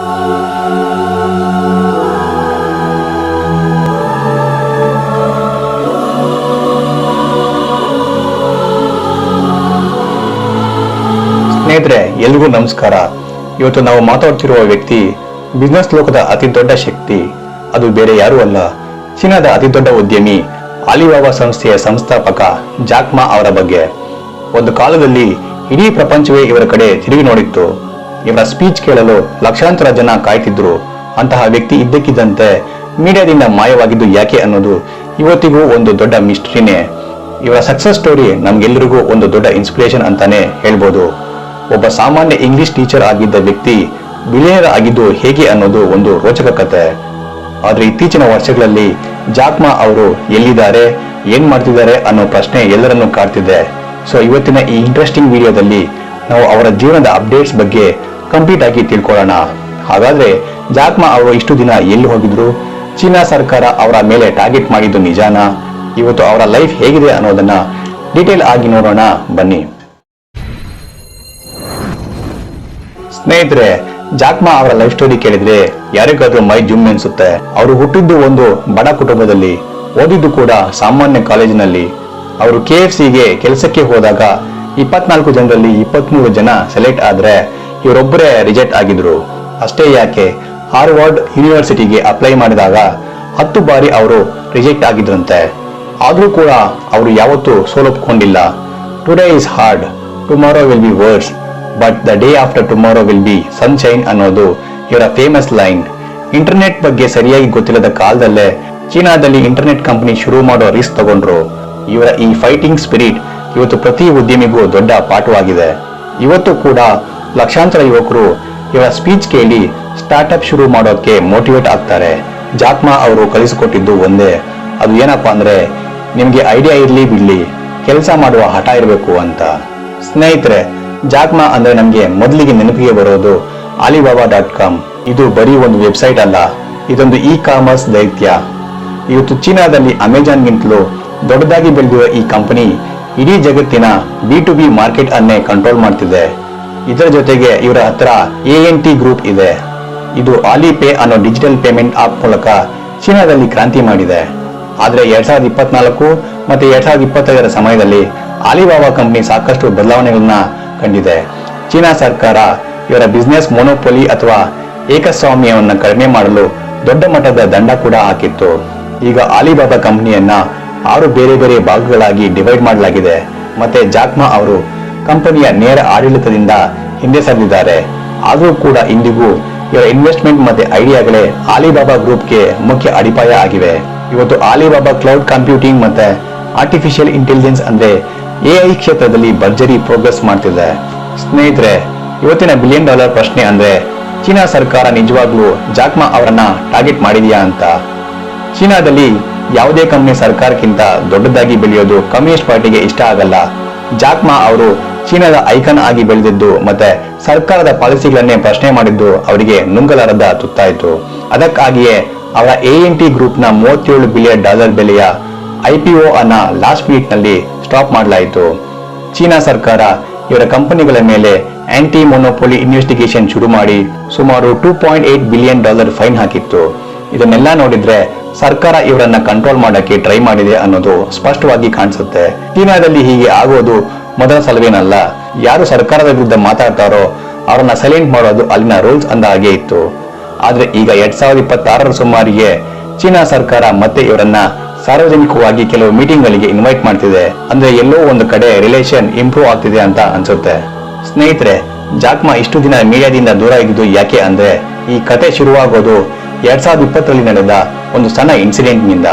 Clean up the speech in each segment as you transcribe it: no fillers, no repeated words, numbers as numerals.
ಸ್ನೇಹಿತರೆ, ಎಲ್ರಿಗೂ ನಮಸ್ಕಾರ. ಇವತ್ತು ನಾವು ಮಾತಾಡ್ತಿರುವ ವ್ಯಕ್ತಿ ಬಿಸ್ನೆಸ್ ಲೋಕದ ಅತಿ ದೊಡ್ಡ ಶಕ್ತಿ. ಅದು ಬೇರೆ ಯಾರೂ ಅಲ್ಲ, ಚೀನಾದ ಅತಿ ದೊಡ್ಡ ಉದ್ಯಮಿ ಆಲಿಬಾಬಾ ಸಂಸ್ಥೆಯ ಸಂಸ್ಥಾಪಕ ಜಾಕ್ ಮಾ ಅವರ ಬಗ್ಗೆ. ಒಂದು ಕಾಲದಲ್ಲಿ ಇಡೀ ಪ್ರಪಂಚವೇ ಇವರ ಕಡೆ ತಿರುಗಿ ನೋಡಿತ್ತು. ಇವರ ಸ್ಪೀಚ್ ಕೇಳಲು ಲಕ್ಷಾಂತರ ಜನ ಕಾಯ್ತಿದ್ರು. ಅಂತಹ ವ್ಯಕ್ತಿ ಇದ್ದಕ್ಕಿದ್ದಂತೆ ಮೀಡಿಯಾದಿಂದ ಮಾಯವಾಗಿದ್ದು ಯಾಕೆ ಅನ್ನೋದು ಇವತ್ತಿಗೂ ಒಂದು ದೊಡ್ಡ ಮಿಸ್ಟ್ರಿನೇ. ಇವರ ಸಕ್ಸಸ್ ಸ್ಟೋರಿ ನಮ್ಗೆಲ್ಲರಿಗೂ ಒಂದು ದೊಡ್ಡ ಇನ್ಸ್ಪಿರೇಷನ್ ಅಂತಾನೆ ಹೇಳ್ಬೋದು. ಒಬ್ಬ ಸಾಮಾನ್ಯ ಇಂಗ್ಲಿಷ್ ಟೀಚರ್ ಆಗಿದ್ದ ವ್ಯಕ್ತಿ ಬಿಲಿಯನರ್ ಆಗಿದ್ದು ಹೇಗೆ ಅನ್ನೋದು ಒಂದು ರೋಚಕ ಕತೆ. ಆದ್ರೆ ಇತ್ತೀಚಿನ ವರ್ಷಗಳಲ್ಲಿ ಜಾಕ್ ಮಾ ಅವರು ಎಲ್ಲಿದ್ದಾರೆ, ಏನ್ ಮಾಡ್ತಿದ್ದಾರೆ ಅನ್ನೋ ಪ್ರಶ್ನೆ ಎಲ್ಲರನ್ನೂ ಕಾಡ್ತಿದೆ. ಸೊ ಇವತ್ತಿನ ಈ ಇಂಟ್ರೆಸ್ಟಿಂಗ್ ವಿಡಿಯೋದಲ್ಲಿ ನಾವು ಅವರ ಜೀವನದ ಅಪ್ಡೇಟ್ಸ್ ಬಗ್ಗೆ ಕಂಪ್ಲೀಟ್ ಆಗಿ ತಿಳ್ಕೊಳ್ಳೋಣ. ಹಾಗಾದ್ರೆ ಜಾಕ್ ಮಾ ಅವರು ಇಷ್ಟು ದಿನ ಎಲ್ಲಿ ಹೋಗಿದ್ರು, ಚೀನಾ ಸರ್ಕಾರ ಅವರ ಮೇಲೆ ಟಾರ್ಗೆಟ್ ಮಾಡಿದ್ದು ನಿಜಾನಾ, ಇವತ್ತು ಅವರ ಲೈಫ್ ಹೇಗಿದೆ ಅನ್ನೋದನ್ನ ಡೀಟೇಲ್ ಆಗಿ ನೋಡೋಣ ಬನ್ನಿ. ಸ್ನೇಹಿತರೆ, ಜಾಕ್ ಮಾ ಅವರ ಲೈಫ್ ಸ್ಟೋರಿ ಕೇಳಿದ್ರೆ ಯಾರಿಗಾದ್ರೂ ಮೈ ಜುಮ್ ಅನ್ಸುತ್ತೆ. ಅವರು ಹುಟ್ಟಿದ್ದು ಒಂದು ಬಡ ಕುಟುಂಬದಲ್ಲಿ, ಓದಿದ್ದು ಕೂಡ ಸಾಮಾನ್ಯ ಕಾಲೇಜಿನಲ್ಲಿ. ಅವರು KFCಗೆ ಕೆಲಸಕ್ಕೆ ಹೋದಾಗ 24 ಜನರಲ್ಲಿ 23 ಜನ ಸೆಲೆಕ್ಟ್ ಆದ್ರೆ ಇವರೊಬ್ಬರೇ ರಿಜೆಕ್ಟ್ ಆಗಿದ್ರು. ಅಷ್ಟೇ ಯಾಕೆ, ಹಾರ್ವರ್ಡ್ ಯೂನಿವರ್ಸಿಟಿಗೆ ಅಪ್ಲೈ ಮಾಡಿದಾಗ 10 ಬಾರಿ ಅವರು ರಿಜೆಕ್ಟ್ ಆಗಿದ್ರಂತೆ. ಆದ್ರೂ ಕೂಡ ಅವರು ಯಾವತ್ತೂ ಸೋಲೊಪ್ಕೊಂಡಿಲ್ಲ. Today is hard, tomorrow will be worse, but the day after tomorrow will be sunshine ಅನ್ನೋದು ಇವರ ಫೇಮಸ್ ಲೈನ್. ಇಂಟರ್ನೆಟ್ ಬಗ್ಗೆ ಸರಿಯಾಗಿ ಗೊತ್ತಿಲ್ಲದ ಕಾಲದಲ್ಲೇ ಚೀನಾದಲ್ಲಿ ಇಂಟರ್ನೆಟ್ ಕಂಪನಿ ಶುರು ಮಾಡೋ ರಿಸ್ಕ್ ತಗೊಂಡ್ರು. ಇವರ ಈ ಫೈಟಿಂಗ್ ಸ್ಪಿರಿಟ್ ಇವತ್ತು ಪ್ರತಿ ಉದ್ಯಮಿಗೂ ದೊಡ್ಡ ಪಾಠವಾಗಿದೆ. ಇವತ್ತು ಕೂಡ ಲಕ್ಷಾಂತರ ಯುವಕರು ಇವರ ಸ್ಪೀಚ್ ಕೇಳಿ ಸ್ಟಾರ್ಟ್ಅಪ್ ಶುರು ಮಾಡೋಕೆ ಮೋಟಿವೇಟ್ ಆಗ್ತಾರೆ. ಜಾಕ್ ಮಾ ಅವರು ಕಲಿಸಿಕೊಟ್ಟಿದ್ದು ಒಂದೇ, ಅದು ಏನಪ್ಪಾ ಅಂದ್ರೆ ನಿಮ್ಗೆ ಐಡಿಯಾ ಇರ್ಲಿ ಬಿಡ್ಲಿ, ಕೆಲಸ ಮಾಡುವ ಹಠ ಇರಬೇಕು ಅಂತ. ಸ್ನೇಹಿತರೆ, ಜಾಕ್ ಮಾ ಅಂದ್ರೆ ನಮ್ಗೆ ಮೊದಲಿಗೆ ನೆನಪಿಗೆ ಬರೋದು alibaba.com. ಇದು ಬರೀ ಒಂದು ವೆಬ್ಸೈಟ್ ಅಲ್ಲ, ಇದೊಂದು ಕಾಮರ್ಸ್ ದೈತ್ಯ. ಇವತ್ತು ಚೀನಾದಲ್ಲಿ ಅಮೆಜಾನ್ಗಿಂತಲೂ ದೊಡ್ಡದಾಗಿ ಬೆಳೆದಿರುವ ಈ ಕಂಪನಿ ಇಡೀ ಜಗತ್ತಿನ B2B ಮಾರ್ಕೆಟ್ ಅನ್ನೇ ಕಂಟ್ರೋಲ್ ಮಾಡ್ತಿದೆ. ಇದರ ಜೊತೆಗೆ ಇವರ ಹತ್ರ ANT ಗ್ರೂಪ್ ಇದೆ. ಇದು ಆಲಿಪೇ ಅನ್ನೋ ಡಿಜಿಟಲ್ ಪೇಮೆಂಟ್ ಆಪ್ ಮೂಲಕ ಚೀನಾದಲ್ಲಿ ಕ್ರಾಂತಿ ಮಾಡಿದೆ. ಆದ್ರೆ 2024 ಮತ್ತೆ 2025ರ ಸಮಯದಲ್ಲಿ ಆಲಿಬಾಬಾ ಕಂಪನಿ ಸಾಕಷ್ಟು ಬದಲಾವಣೆಗಳನ್ನ ಕಂಡಿದೆ. ಚೀನಾ ಸರ್ಕಾರ ಇವರ ಬಿಸ್ನೆಸ್ ಮೊನೋಪೊಲಿ ಅಥವಾ ಏಕಸ್ವಾಮ್ಯವನ್ನ ಕಡಿಮೆ ಮಾಡಲು ದೊಡ್ಡ ಮಟ್ಟದ ದಂಡ ಕೂಡ ಹಾಕಿತ್ತು. ಈಗ ಆಲಿಬಾಬಾ ಕಂಪನಿಯನ್ನ 6 ಬೇರೆ ಬೇರೆ ಭಾಗಗಳಾಗಿ ಡಿವೈಡ್ ಮಾಡಲಾಗಿದೆ. ಮತ್ತೆ ಜಾಕ್ ಮಾ ಅವರು ಕಂಪನಿಯ ನೇರ ಆಡಳಿತದಿಂದ ಹಿಂದೆ ಸರಿದಿದ್ದಾರೆ. ಆದರೂ ಕೂಡ ಇಂದಿಗೂ ಇವರ ಇನ್ವೆಸ್ಟ್ಮೆಂಟ್ ಮತ್ತೆ ಐಡಿಯಾಗಳೇ ಆಲಿಬಾಬಾ ಗ್ರೂಪ್ಗೆ ಮುಖ್ಯ ಅಡಿಪಾಯ ಆಗಿವೆ. ಇವತ್ತು ಆಲಿಬಾಬಾ ಕ್ಲೌಡ್ ಕಂಪ್ಯೂಟಿಂಗ್ ಮತ್ತೆ ಆರ್ಟಿಫಿಷಿಯಲ್ ಇಂಟೆಲಿಜೆನ್ಸ್ ಅಂದ್ರೆ AI ಕ್ಷೇತ್ರದಲ್ಲಿ ಭರ್ಜರಿ ಪ್ರೋಗ್ರೆಸ್ ಮಾಡ್ತಿದೆ. ಸ್ನೇಹಿತರೆ, ಇವತ್ತಿನ $1 ಬಿಲಿಯನ್ ಪ್ರಶ್ನೆ ಅಂದ್ರೆ ಚೀನಾ ಸರ್ಕಾರ ನಿಜವಾಗ್ಲೂ ಜಾಕ್ ಮಾ ಅವರನ್ನ ಟಾರ್ಗೆಟ್ ಮಾಡಿದೆಯಾ ಅಂತ. ಚೀನಾದಲ್ಲಿ ಯಾವುದೇ ಕಂಪನಿ ಸರ್ಕಾರಕ್ಕಿಂತ ದೊಡ್ಡದಾಗಿ ಬೆಳೆಯೋದು ಕಮ್ಯುನಿಸ್ಟ್ ಪಾರ್ಟಿಗೆ ಇಷ್ಟ ಆಗಲ್ಲ. ಜಾಕ್ ಮಾ ಅವರು ಚೀನಾದ ಐಕಾನ್ ಆಗಿ ಬೆಳೆದಿದ್ದು ಮತ್ತೆ ಸರ್ಕಾರದ ಪಾಲಿಸಿಗಳನ್ನೇ ಪ್ರಶ್ನೆ ಮಾಡಿದ್ದು ಅವರಿಗೆ ನುಂಗಲಾರದ ತುತ್ತಾಯಿತು. ಅದಕ್ಕಾಗಿಯೇ ಅವರ ANT ಗ್ರೂಪ್ ನ $37 ಬಿಲಿಯನ್ ಬೆಲೆಯ IPO ಅನ್ನ ಲಾಸ್ಟ್ ಮಿನಿಟ್ ನಲ್ಲಿ ಸ್ಟಾಪ್ ಮಾಡಲಾಯಿತು. ಚೀನಾ ಸರ್ಕಾರ ಇವರ ಕಂಪನಿಗಳ ಮೇಲೆ ಆಂಟಿ ಮೊನೋಪೊಲಿ ಇನ್ವೆಸ್ಟಿಗೇಷನ್ ಶುರು ಮಾಡಿ ಸುಮಾರು $2.8 ಬಿಲಿಯನ್ ಫೈನ್ ಹಾಕಿತ್ತು. ಇದನ್ನೆಲ್ಲ ನೋಡಿದ್ರೆ ಸರ್ಕಾರ ಇವರನ್ನ ಕಂಟ್ರೋಲ್ ಮಾಡಕ್ಕೆ ಟ್ರೈ ಮಾಡಿದೆ ಅನ್ನೋದು ಸ್ಪಷ್ಟವಾಗಿ ಕಾಣಿಸುತ್ತೆ. ಚೀನಾದಲ್ಲಿ ಹೀಗೆ ಆಗೋದು ಮೊದಲ ಸಲವೇನಲ್ಲ. ಯಾರು ಸರ್ಕಾರದ ವಿರುದ್ಧ ಮಾತಾಡ್ತಾರೋ ಅವರನ್ನ ಸೈಲೆಂಟ್ ಮಾಡೋದು ಅಲ್ಲಿನ ರೂಲ್ಸ್ ಅಂದ ಹಾಗೆ ಇತ್ತು. ಆದ್ರೆ ಈಗ 2026ರ ಸುಮಾರಿಗೆ ಚೀನಾ ಸರ್ಕಾರ ಮತ್ತೆ ಇವರನ್ನ ಸಾರ್ವಜನಿಕವಾಗಿ ಕೆಲವು ಮೀಟಿಂಗ್ ಗಳಿಗೆ ಇನ್ವೈಟ್ ಮಾಡ್ತಿದೆ. ಅಂದ್ರೆ ಎಲ್ಲೋ ಒಂದು ಕಡೆ ರಿಲೇಷನ್ ಇಂಪ್ರೂವ್ ಆಗ್ತಿದೆ ಅಂತ ಅನ್ಸುತ್ತೆ. ಸ್ನೇಹಿತರೆ, ಜಾಕ್ ಮಾ ಇಷ್ಟು ದಿನ ಮೀಡಿಯಾದಿಂದ ದೂರ ಇದ್ದಿದ್ದು ಯಾಕೆ ಅಂದ್ರೆ ಈ ಕತೆ ಶುರುವಾಗೋದು 2020ರಲ್ಲಿ ನಡೆದ ಒಂದು ಸಣ್ಣ ಇನ್ಸಿಡೆಂಟ್ ನಿಂದ.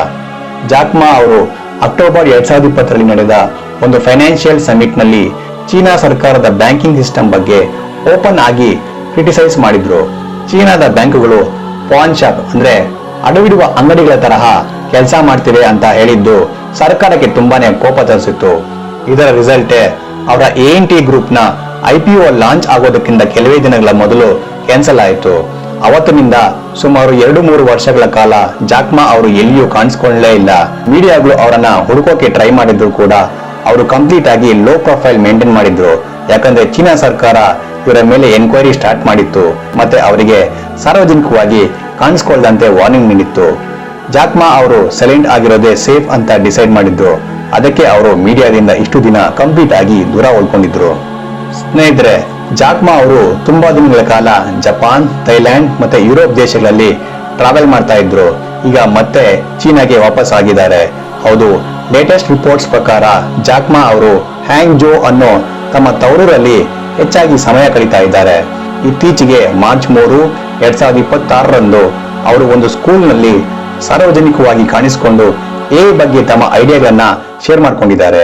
ಜಾಕ್ ಮಾ ಅವರು ಅಕ್ಟೋಬರ್ 2020ರಲ್ಲಿ ನಡೆದ ಒಂದು ಫೈನಾನ್ಷಿಯಲ್ ಸಮಿಟ್ ನಲ್ಲಿ ಚೀನಾ ಸರ್ಕಾರದ ಬ್ಯಾಂಕಿಂಗ್ ಸಿಸ್ಟಮ್ ಬಗ್ಗೆ ಓಪನ್ ಆಗಿ ಕ್ರಿಟಿಸೈಸ್ ಮಾಡಿದ್ರು. ಚೀನಾದ ಬ್ಯಾಂಕುಗಳು ಪಾನ್ ಶಾಪ್ ಅಂದ್ರೆ ಅಡವಿಡುವ ಅಂಗಡಿಗಳ ತರಹ ಕೆಲಸ ಮಾಡ್ತಿದೆ ಅಂತ ಹೇಳಿದ್ದು ಸರ್ಕಾರಕ್ಕೆ ತುಂಬಾನೇ ಕೋಪ ತರಿಸಿತ್ತು. ಇದರ ರಿಸಲ್ಟೇ ಅವರ ANT ಗ್ರೂಪ್ ನ IPO ಲಾಂಚ್ ಆಗೋದಕ್ಕಿಂತ ಕೆಲವೇ ದಿನಗಳ ಮೊದಲು ಕ್ಯಾನ್ಸಲ್ ಆಯಿತು. ಅವತ್ತಿನಿಂದ ಸುಮಾರು 2-3 ವರ್ಷಗಳ ಕಾಲ ಜಾಕ್ ಮಾ ಅವರು ಎಲ್ಲಿಯೂ ಕಾಣಿಸ್ಕೊಳ್ಳಲೇ ಇಲ್ಲ. ಮೀಡಿಯಾಗಳು ಅವರನ್ನ ಹುಡುಕೋಕೆ ಟ್ರೈ ಮಾಡಿದ್ರು ಕೂಡ ಅವರು ಕಂಪ್ಲೀಟ್ ಆಗಿ ಲೋ ಪ್ರೊಫೈಲ್ ಮೇಂಟೈನ್ ಮಾಡಿದ್ರು. ಯಾಕಂದ್ರೆ ಚೀನಾ ಸರ್ಕಾರ ಇವರ ಮೇಲೆ ಎನ್ಕ್ವೈರಿ ಸ್ಟಾರ್ಟ್ ಮಾಡಿತ್ತು ಮತ್ತೆ ಅವರಿಗೆ ಸಾರ್ವಜನಿಕವಾಗಿ ಕಾಣಿಸ್ಕೊಳ್ಳದಂತೆ ವಾರ್ನಿಂಗ್ ನೀಡಿತ್ತು. ಜಾಕ್ ಮಾ ಅವರು ಸೈಲೆಂಟ್ ಆಗಿರೋದೇ ಸೇಫ್ ಅಂತ ಡಿಸೈಡ್ ಮಾಡಿದ್ರು. ಅದಕ್ಕೆ ಅವರು ಮೀಡಿಯಾದಿಂದ ಇಷ್ಟು ದಿನ ಕಂಪ್ಲೀಟ್ ಆಗಿ ದೂರ ಉಳ್ಕೊಂಡಿದ್ರು. ಸ್ನೇಹಿತರೆ, ಜಾಕ್ ಮಾ ಅವರು ತುಂಬಾ ದಿನಗಳ ಕಾಲ ಜಪಾನ್, ಥೈಲ್ಯಾಂಡ್ ಮತ್ತೆ ಯುರೋಪ್ ದೇಶಗಳಲ್ಲಿ ಟ್ರಾವೆಲ್ ಮಾಡ್ತಾ ಇದ್ರು. ಈಗ ಮತ್ತೆ ಚೀನಾಗೆ ವಾಪಸ್ ಆಗಿದ್ದಾರೆ. ಹೌದು, ಲೇಟೆಸ್ಟ್ ರಿಪೋರ್ಟ್ಸ್ ಪ್ರಕಾರ ಜಾಕ್ ಮಾ ಅವರು ಹ್ಯಾಂಗ್ ಜೋ ಅನ್ನೋ ತಮ್ಮ ತವರೂರಲ್ಲಿ ಹೆಚ್ಚಾಗಿ ಸಮಯ ಕಳೀತಾ ಇದ್ದಾರೆ. ಇತ್ತೀಚೆಗೆ ಮಾರ್ಚ್ 3, 2026ರಂದು ಅವರು ಒಂದು ಸ್ಕೂಲ್ನಲ್ಲಿ ಸಾರ್ವಜನಿಕವಾಗಿ ಕಾಣಿಸಿಕೊಂಡು ಎ ಬಗ್ಗೆ ತಮ್ಮ ಐಡಿಯಾಗಳನ್ನ ಶೇರ್ ಮಾಡ್ಕೊಂಡಿದ್ದಾರೆ.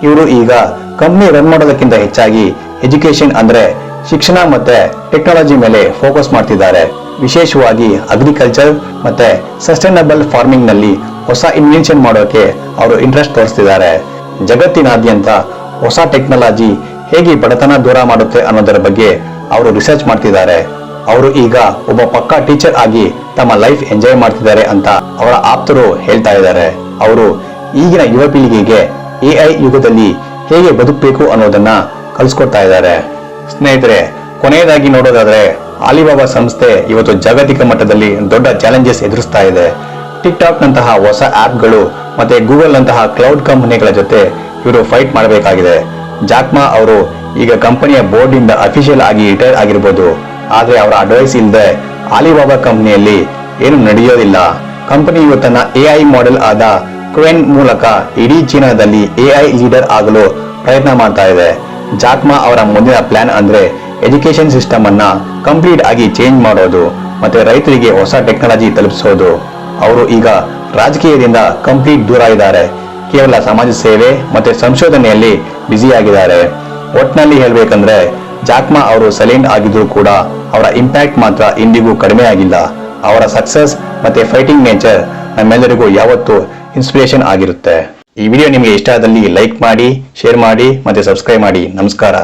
ಇವರು ಈಗ ಕಂಪ್ನಿ ರನ್ ಮಾಡೋದಕ್ಕಿಂತ ಹೆಚ್ಚಾಗಿ ಎಜುಕೇಶನ್ ಅಂದ್ರೆ ಶಿಕ್ಷಣ ಮತ್ತೆ ಟೆಕ್ನಾಲಜಿ ಮೇಲೆ ಫೋಕಸ್ ಮಾಡ್ತಿದ್ದಾರೆ. ವಿಶೇಷವಾಗಿ ಅಗ್ರಿಕಲ್ಚರ್ ಮತ್ತೆ ಸಸ್ಟೈನಬಲ್ ಫಾರ್ಮಿಂಗ್ ನಲ್ಲಿ ಹೊಸ ಇನ್ವೆನ್ಷನ್ ಮಾಡೋಕೆ ಅವರು ಇಂಟ್ರೆಸ್ಟ್ ತೋರಿಸ್ತಿದ್ದಾರೆ. ಜಗತ್ತಿನಾದ್ಯಂತ ಹೊಸ ಟೆಕ್ನಾಲಜಿ ಹೇಗೆ ಬಡತನ ದೂರ ಮಾಡುತ್ತೆ ಅನ್ನೋದರ ಬಗ್ಗೆ ಅವರು ರಿಸರ್ಚ್ ಮಾಡ್ತಿದ್ದಾರೆ. ಅವರು ಈಗ ಒಬ್ಬ ಪಕ್ಕಾ ಟೀಚರ್ ಆಗಿ ತಮ್ಮ ಲೈಫ್ ಎಂಜಾಯ್ ಮಾಡ್ತಿದ್ದಾರೆ ಅಂತ ಅವರ ಆಪ್ತರು ಹೇಳ್ತಾ ಇದ್ದಾರೆ. ಅವರು ಈಗಿನ ಯುವ ಪೀಳಿಗೆಗೆ AI ಯುಗದಲ್ಲಿ ಹೇಗೆ ಬದುಕಬೇಕು ಅನ್ನೋದನ್ನ ಕಲಿಸ್ಕೊಡ್ತಾ ಇದ್ದಾರೆ. ಸ್ನೇಹಿತರೆ, ಕೊನೆಯದಾಗಿ ನೋಡೋದಾದ್ರೆ ಆಲಿಬಾಬಾ ಸಂಸ್ಥೆ ಇವತ್ತು ಜಾಗತಿಕ ಮಟ್ಟದಲ್ಲಿ ದೊಡ್ಡ ಚಾಲೆಂಜಸ್ ಎದುರಿಸ್ತಾ ಇದೆ. ಟಿಕ್ಟಾಕ್ ನಂತಹ ಹೊಸ ಆಪ್ಗಳು ಮತ್ತೆ ಗೂಗಲ್ ನಂತಹ ಕ್ಲೌಡ್ ಕಂಪನಿಗಳ ಜೊತೆ ಇವರು ಫೈಟ್ ಮಾಡಬೇಕಾಗಿದೆ. ಜಾಕ್ ಮಾ ಅವರು ಈಗ ಕಂಪನಿಯ ಬೋರ್ಡ್ ಇಂದ ಅಫಿಷಿಯಲ್ ಆಗಿ ರಿಟೈರ್ ಆಗಿರ್ಬೋದು, ಆದ್ರೆ ಅವರ ಅಡ್ವೈಸ್ ಇಲ್ಲದೆ ಆಲಿಬಾಬಾ ಕಂಪನಿಯಲ್ಲಿ ಏನು ನಡೆಯೋದಿಲ್ಲ. ಕಂಪನಿಯು ತನ್ನ AI ಮಾಡೆಲ್ ಆದ ಕ್ವೆನ್ ಮೂಲಕ ಇಡೀ ಚೀನಾದಲ್ಲಿ AI ಲೀಡರ್ ಆಗಲು ಪ್ರಯತ್ನ ಮಾಡ್ತಾ ಇದೆ. ಜಾಕ್ ಮಾ ಅವರ ಮುಂದಿನ ಪ್ಲಾನ್ ಅಂದ್ರೆ ಎಜುಕೇಶನ್ ಸಿಸ್ಟಮ್ ಅನ್ನ ಕಂಪ್ಲೀಟ್ ಆಗಿ ಚೇಂಜ್ ಮಾಡೋದು ಮತ್ತೆ ರೈತರಿಗೆ ಹೊಸ ಟೆಕ್ನಾಲಜಿ ತಲುಪಿಸೋದು. ಅವರು ಈಗ ರಾಜಕೀಯದಿಂದ ಕಂಪ್ಲೀಟ್ ದೂರ ಇದ್ದಾರೆ. ಕೇವಲ ಸಮಾಜ ಸೇವೆ ಮತ್ತೆ ಸಂಶೋಧನೆಯಲ್ಲಿ ಬ್ಯುಸಿ ಆಗಿದ್ದಾರೆ. ಒಟ್ನಲ್ಲಿ ಹೇಳ್ಬೇಕಂದ್ರೆ ಜಾಕ್ ಮಾ ಅವರು ಸೈಲೆಂಟ್ ಆಗಿದ್ರು ಕೂಡ ಅವರ ಇಂಪ್ಯಾಕ್ಟ್ ಮಾತ್ರ ಇಂದಿಗೂ ಕಡಿಮೆ ಆಗಿಲ್ಲ. ಅವರ ಸಕ್ಸಸ್ ಮತ್ತೆ ಫೈಟಿಂಗ್ ನೇಚರ್ ನಮ್ಮೆಲ್ಲರಿಗೂ ಯಾವತ್ತೂ ಇನ್ಸ್ಪಿರೇಷನ್ ಆಗಿರುತ್ತೆ. ಈ ವಿಡಿಯೋ ನಿಮಗೆ ಇಷ್ಟ ಆದಲ್ಲಿ ಲೈಕ್ ಮಾಡಿ, ಶೇರ್ ಮಾಡಿ ಮತ್ತೆ ಸಬ್ಸ್ಕ್ರೈಬ್ ಮಾಡಿ. ನಮಸ್ಕಾರ.